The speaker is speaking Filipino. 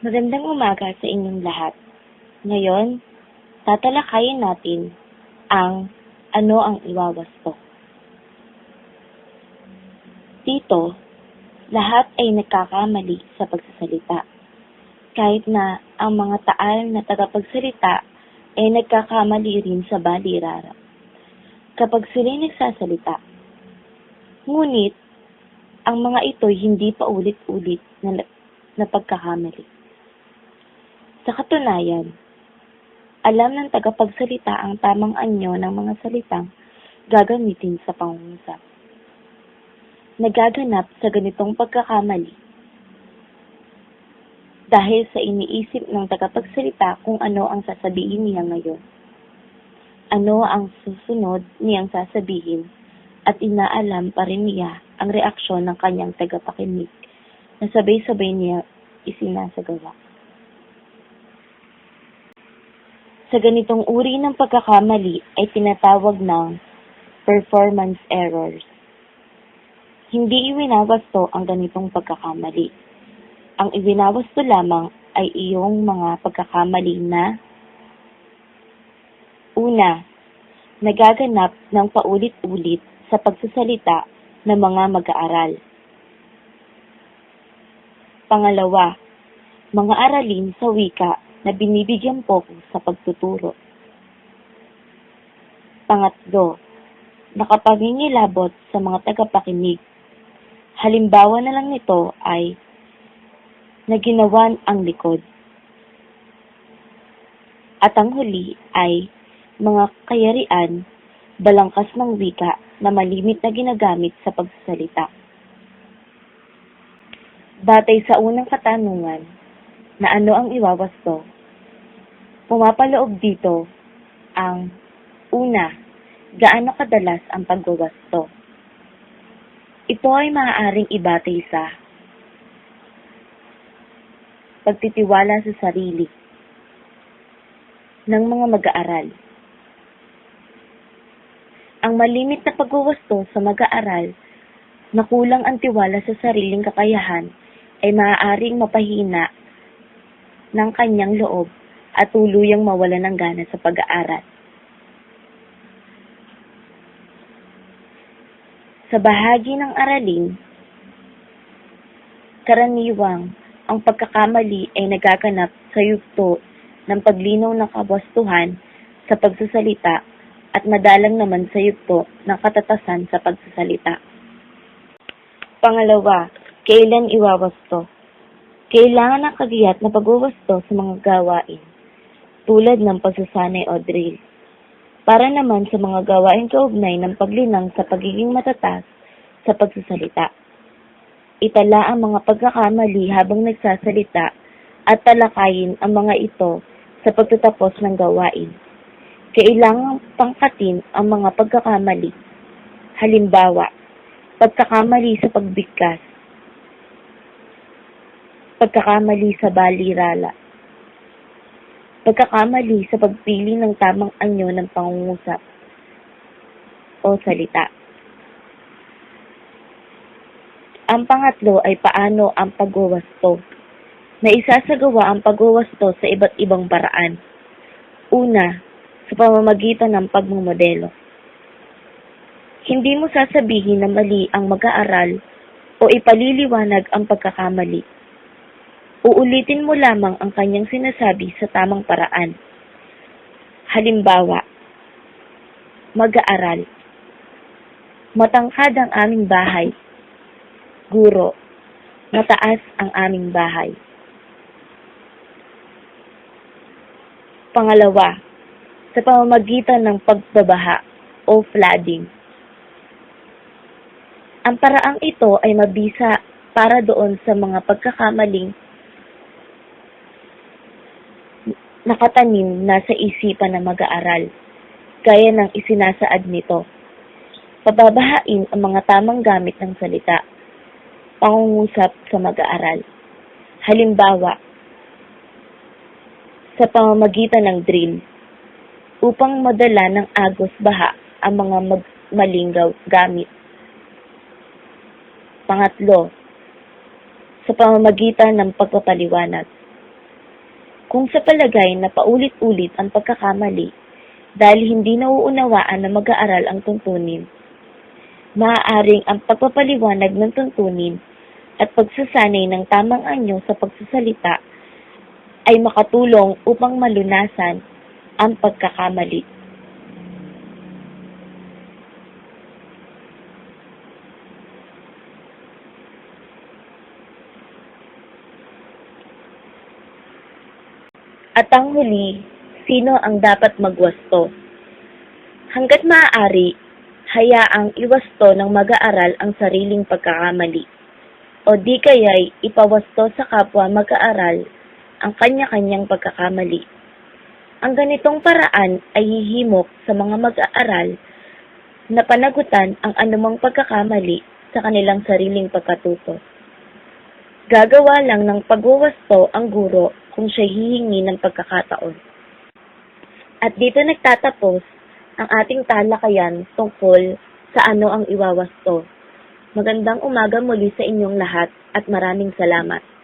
Magandang umaga sa inyong lahat. Ngayon, tatalakayin natin ang ano ang iwawasto. Dito, lahat ay nagkakamali sa pagsasalita. Kahit na ang mga taal na tagapagsalita ay nagkakamali rin sa balirara kapag sila'y nagsasalita. Ngunit, ang mga ito'y hindi pa ulit-ulit na pagkakamali. Sa katunayan, alam ng tagapagsalita ang tamang anyo ng mga salitang gagamitin sa pangungusap. Nagaganap sa ganitong pagkakamali dahil sa iniisip ng tagapagsalita kung ano ang sasabihin niya ngayon, ano ang susunod niyang sasabihin, at inaalam pa rin niya ang reaksyon ng kanyang tagapakinig na sabay-sabay niya isinasagawa. Sa ganitong uri ng pagkakamali ay tinatawag ng performance errors. Hindi iwinawasto ang ganitong pagkakamali. Ang iwinawasto lamang ay iyong mga pagkakamali na: una, nagaganap ng paulit-ulit sa pagsasalita ng mga mag-aaral. Pangalawa, mga aralin sa wika na binibigyan focus sa pagtuturo. Pangatlo, nakapangingilabot sa mga tagapakinig. Halimbawa na lang nito ay naginawan ang likod. At ang huli ay mga kayarian, balangkas ng wika na malimit na ginagamit sa pagsasalita. Batay sa unang katanungan na ano ang iwawasto, pumapaloob dito ang una, gaano kadalas ang pagwawasto. Ito ay maaaring ibatay sa pagtitiwala sa sarili ng mga mag-aaral. Ang malimit na pagwawasto sa mag-aaral na kulang ang tiwala sa sariling kakayahan ay maaaring mapahina ng kanyang loob at tuluyang mawala ng gana sa pag-aaral. Sa bahagi ng aralin, karaniwang ang pagkakamali ay nagaganap sa yugto ng paglinaw ng kawastuhan sa pagsasalita at madalang naman sa yugto ng katatasan sa pagsasalita. Pangalawa, kailan iwawasto? Kailangan ng kagiyat na pagwawasto sa mga gawain, tulad ng pagsasanay o drill. Para naman sa mga gawain kaugnay ng paglinang sa pagiging matatas sa pagsasalita. Itala ang mga pagkakamali habang nagsasalita at talakayin ang mga ito sa pagtatapos ng gawain. Kailangang pangkatin ang mga pagkakamali. Halimbawa, pagkakamali sa pagbigkas, pagkakamali sa balirala, pagkakamali sa pagpili ng tamang anyo ng pangungusap o salita. Ang pangatlo ay paano ang pagwawasto. Naisasagawa ang pagwawasto sa iba't ibang paraan. Una, sa pamamagitan ng pagmumodelo. Hindi mo sasabihin na mali ang mag-aaral o ipaliliwanag ang pagkakamali. Uulitin mo lamang ang kanyang sinasabi sa tamang paraan. Halimbawa, mag-aaral. Matangkad ang aming bahay. Guro, mataas ang aming bahay. Pangalawa, sa pamamagitan ng pagbabaha o flooding. Ang paraang ito ay mabisa para doon sa mga pagkakamaling nakatanim na sa isipan ng mag-aaral, gaya ng isinasaad nito. Pababahain ang mga tamang gamit ng salita, pangungusap sa mag-aaral. Halimbawa, sa pamamagitan ng drill, upang madala ng agos baha ang mga maling gamit. Pangatlo, sa pamamagitan ng pagpapaliwanag. Kung sa palagay na paulit-ulit ang pagkakamali dahil hindi nauunawaan na mag-aaral ang tuntunin, maaaring ang pagpapaliwanag ng tuntunin at pagsasanay ng tamang anyo sa pagsasalita ay makatulong upang malunasan ang pagkakamali. At ang huli, sino ang dapat magwasto? Hanggat maaari, hayaang iwasto ng mag-aaral ang sariling pagkakamali, o di kaya'y ipawasto sa kapwa mag-aaral ang kanya-kanyang pagkakamali. Ang ganitong paraan ay hihimok sa mga mag-aaral na panagutan ang anumang pagkakamali sa kanilang sariling pagkatuto. Gagawa lang ng pagwawasto ang guro kung siya hihingi ng pagkakataon. At dito nagtatapos ang ating talakayan tungkol sa ano ang iwawasto. Magandang umaga muli sa inyong lahat at maraming salamat.